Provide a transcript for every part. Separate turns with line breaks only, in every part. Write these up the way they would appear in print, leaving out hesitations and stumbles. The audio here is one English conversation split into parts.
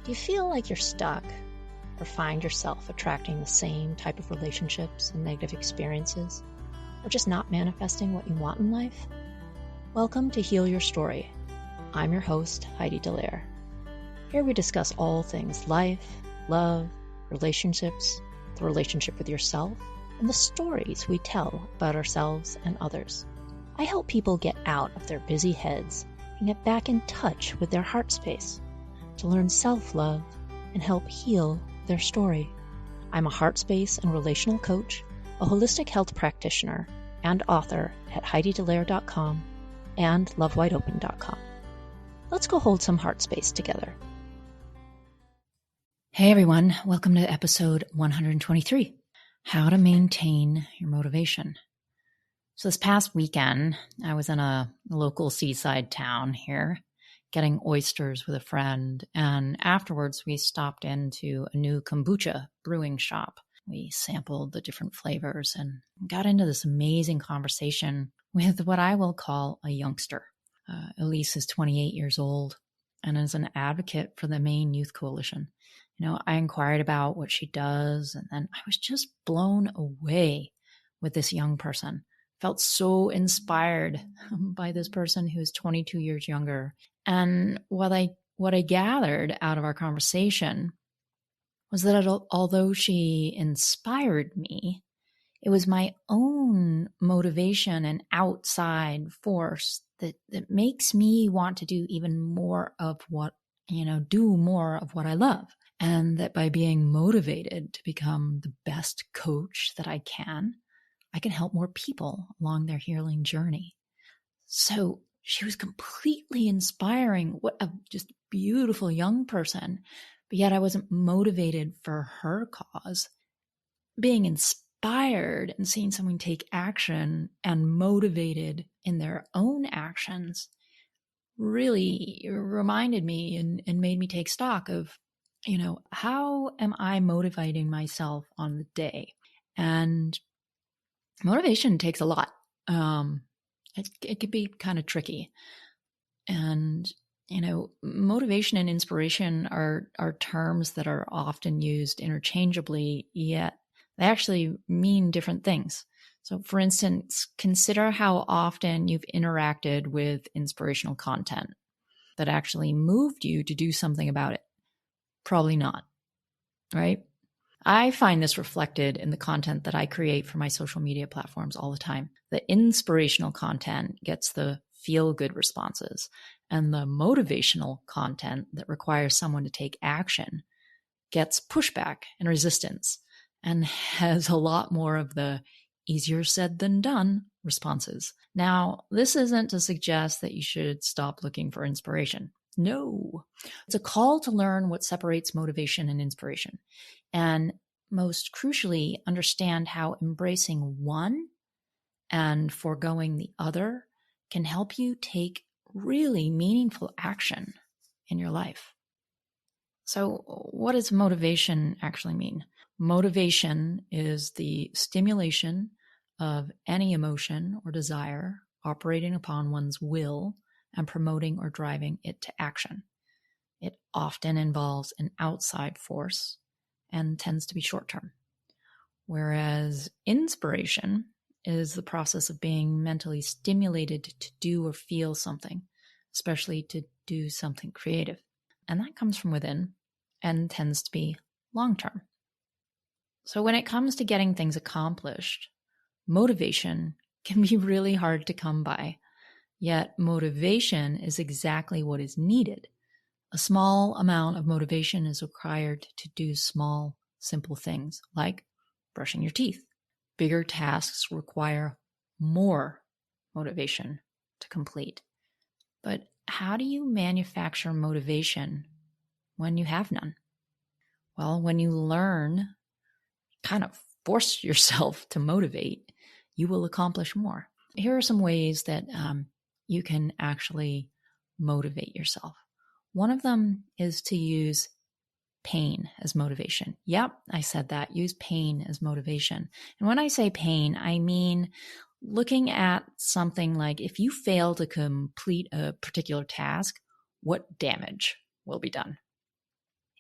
Do you feel like you're stuck or find yourself attracting the same type of relationships and negative experiences, or just not manifesting what you want in life? Welcome to Heal Your Story. I'm your host, Heidi. Here we discuss all things life, love, relationships, the relationship with yourself, and the stories we tell about ourselves and others. I help people get out of their busy heads and get back in touch with their heart space to learn self-love and help heal their story. I'm a heart space and relational coach, a holistic health practitioner, and author at HeidiDelaire.com and LoveWideOpen.com. Let's go hold some heart space together. Hey everyone, welcome to episode 123, How to Maintain Your Motivation. So this past weekend, I was in a local seaside town here, getting oysters with a friend, and afterwards we stopped into a new kombucha brewing shop. We sampled the different flavors and got into this amazing conversation with what I will call a youngster. Elise is 28 years old and is an advocate for the Maine Youth Coalition. I inquired about what she does, and then I was just blown away with this young person. Felt so inspired by this person who's 22 years younger. And what I gathered out of our conversation was that although she inspired me, it was my own motivation and outside force that makes me want to do even more of what, do more of what I love. And that by being motivated to become the best coach that I can help more people along their healing journey. So she was completely inspiring. What a just beautiful young person. But yet I wasn't motivated for her cause. Being inspired and seeing someone take action and motivated in their own actions really reminded me and made me take stock of, how am I motivating myself on the day? And motivation takes a lot. It could be kind of tricky. And, motivation and inspiration are terms that are often used interchangeably, yet they actually mean different things. So for instance, consider how often you've interacted with inspirational content that actually moved you to do something about it. Probably not, right? I find this reflected in the content that I create for my social media platforms all the time. The inspirational content gets the feel-good responses, and the motivational content that requires someone to take action gets pushback and resistance, and has a lot more of the easier said than done responses. Now, this isn't to suggest that you should stop looking for inspiration. No, it's a call to learn what separates motivation and inspiration. And most crucially, understand how embracing one and foregoing the other can help you take really meaningful action in your life. So what does motivation actually mean? Motivation is the stimulation of any emotion or desire operating upon one's will and promoting or driving it to action. It often involves an outside force and tends to be short-term. Whereas inspiration is the process of being mentally stimulated to do or feel something, especially to do something creative. And that comes from within and tends to be long-term. So when it comes to getting things accomplished, motivation can be really hard to come by. Yet motivation is exactly what is needed. A small amount of motivation is required to do small, simple things like brushing your teeth. Bigger tasks require more motivation to complete. But how do you manufacture motivation when you have none? Well, when you learn, kind of force yourself to motivate, you will accomplish more. Here are some ways that you can actually motivate yourself. One of them is to use pain as motivation. Yep, I said that. Use pain as motivation. And when I say pain, I mean looking at something like if you fail to complete a particular task, what damage will be done?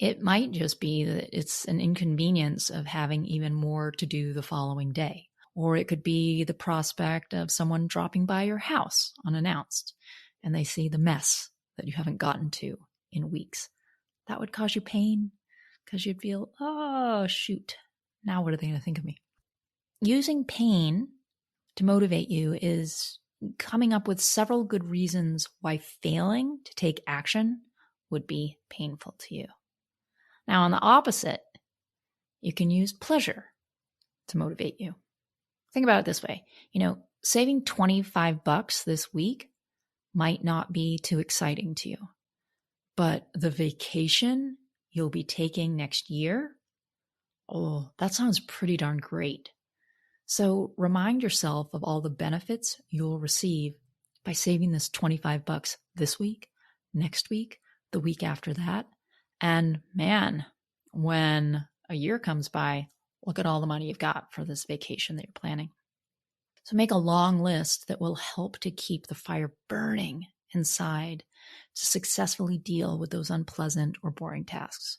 It might just be that it's an inconvenience of having even more to do the following day. Or it could be the prospect of someone dropping by your house unannounced and they see the mess that you haven't gotten to in weeks. That would cause you pain because you'd feel, oh, shoot, now what are they going to think of me? Using pain to motivate you is coming up with several good reasons why failing to take action would be painful to you. Now, on the opposite, you can use pleasure to motivate you. Think about it this way. Saving $25 this week might not be too exciting to you, but the vacation you'll be taking next year, oh, that sounds pretty darn great. So remind yourself of all the benefits you'll receive by saving this $25 this week, next week, the week after that. And man, when a year comes by, look at all the money you've got for this vacation that you're planning. So make a long list that will help to keep the fire burning inside to successfully deal with those unpleasant or boring tasks.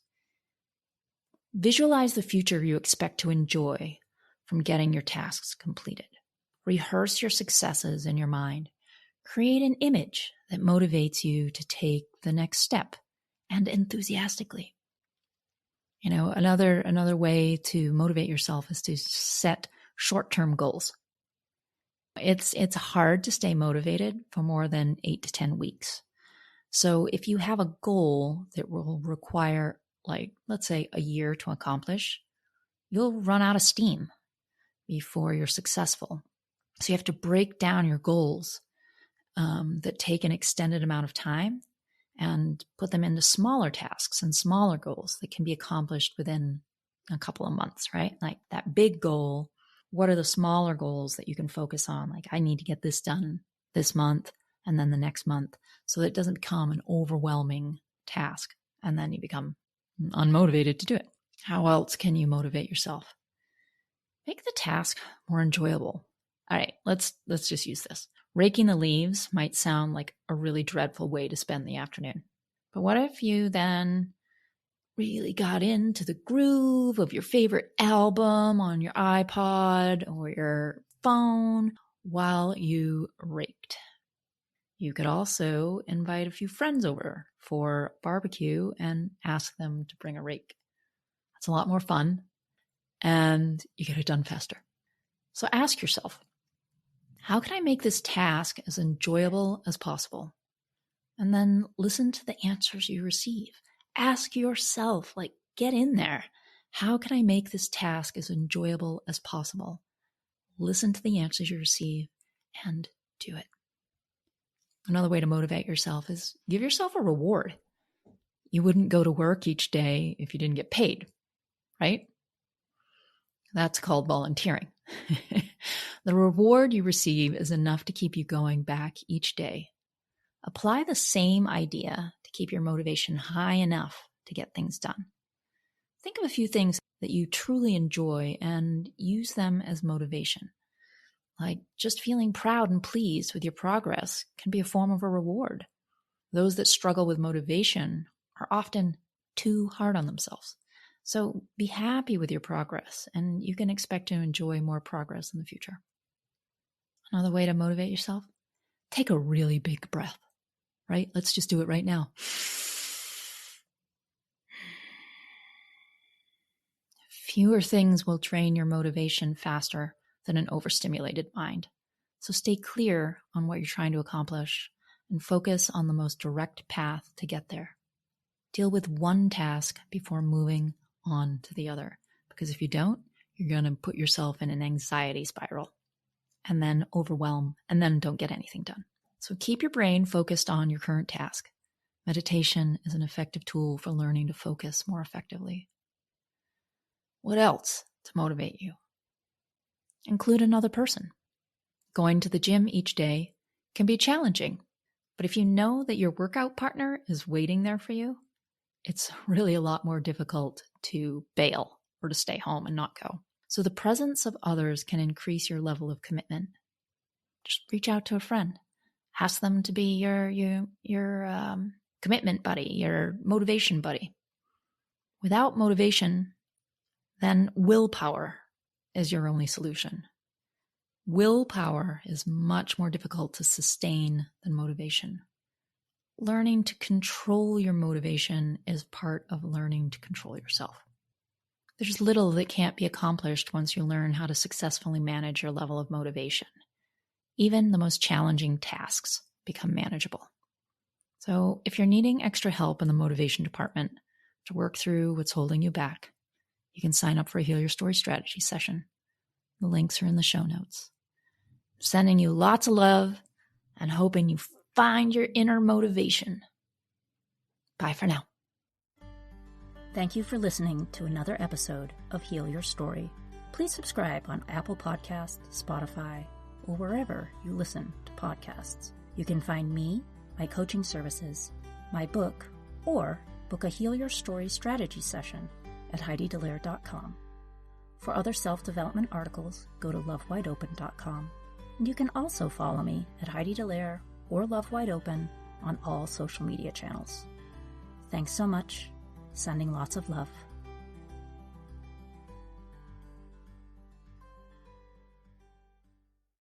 Visualize the future you expect to enjoy from getting your tasks completed. Rehearse your successes in your mind. Create an image that motivates you to take the next step, and enthusiastically. Another way to motivate yourself is to set short-term goals. It's hard to stay motivated for more than 8 to 10 weeks. So if you have a goal that will require, let's say, a year to accomplish, you'll run out of steam before you're successful. So you have to break down your goals that take an extended amount of time and put them into smaller tasks and smaller goals that can be accomplished within a couple of months, right? Like that big goal, what are the smaller goals that you can focus on? Like, I need to get this done this month and then the next month, so that it doesn't become an overwhelming task and then you become unmotivated to do it. How else can you motivate yourself? Make the task more enjoyable. All right, let's just use this. Raking the leaves might sound like a really dreadful way to spend the afternoon. But what if you then really got into the groove of your favorite album on your iPod or your phone while you raked? You could also invite a few friends over for barbecue and ask them to bring a rake. That's a lot more fun, and you get it done faster. So ask yourself, how can I make this task as enjoyable as possible? And then listen to the answers you receive. Ask yourself, get in there. How can I make this task as enjoyable as possible? Listen to the answers you receive and do it. Another way to motivate yourself is give yourself a reward. You wouldn't go to work each day if you didn't get paid, right? That's called volunteering. The reward you receive is enough to keep you going back each day. Apply the same idea to keep your motivation high enough to get things done. Think of a few things that you truly enjoy and use them as motivation. Like just feeling proud and pleased with your progress can be a form of a reward. Those that struggle with motivation are often too hard on themselves. So be happy with your progress, and you can expect to enjoy more progress in the future. Another way to motivate yourself, take a really big breath, right? Let's just do it right now. Fewer things will drain your motivation faster than an overstimulated mind. So stay clear on what you're trying to accomplish and focus on the most direct path to get there. Deal with one task before moving on to the other, because if you don't, you're going to put yourself in an anxiety spiral and then overwhelm and then don't get anything done. So keep your brain focused on your current task. Meditation is an effective tool for learning to focus more effectively. What else to motivate you? Include another person. Going to the gym each day can be challenging, but if you know that your workout partner is waiting there for you, it's really a lot more difficult to bail or to stay home and not go. So the presence of others can increase your level of commitment. Just reach out to a friend. Ask them to be your commitment buddy, your motivation buddy. Without motivation, then willpower is your only solution. Willpower is much more difficult to sustain than motivation. Learning to control your motivation is part of learning to control yourself. There's little that can't be accomplished once you learn how to successfully manage your level of motivation. Even the most challenging tasks become manageable. So if you're needing extra help in the motivation department to work through what's holding you back, you can sign up for a Heal Your Story strategy session. The links are in the show notes. I'm sending you lots of love and hoping you find your inner motivation. Bye for now. Thank you for listening to another episode of Heal Your Story. Please subscribe on Apple Podcasts, Spotify, or wherever you listen to podcasts. You can find me, my coaching services, my book, or book a Heal Your Story strategy session at HeidiDelaire.com. For other self-development articles, go to lovewideopen.com. And you can also follow me at Heidi Delaire or Love Wide Open on all social media channels. Thanks so much. Sending lots of love.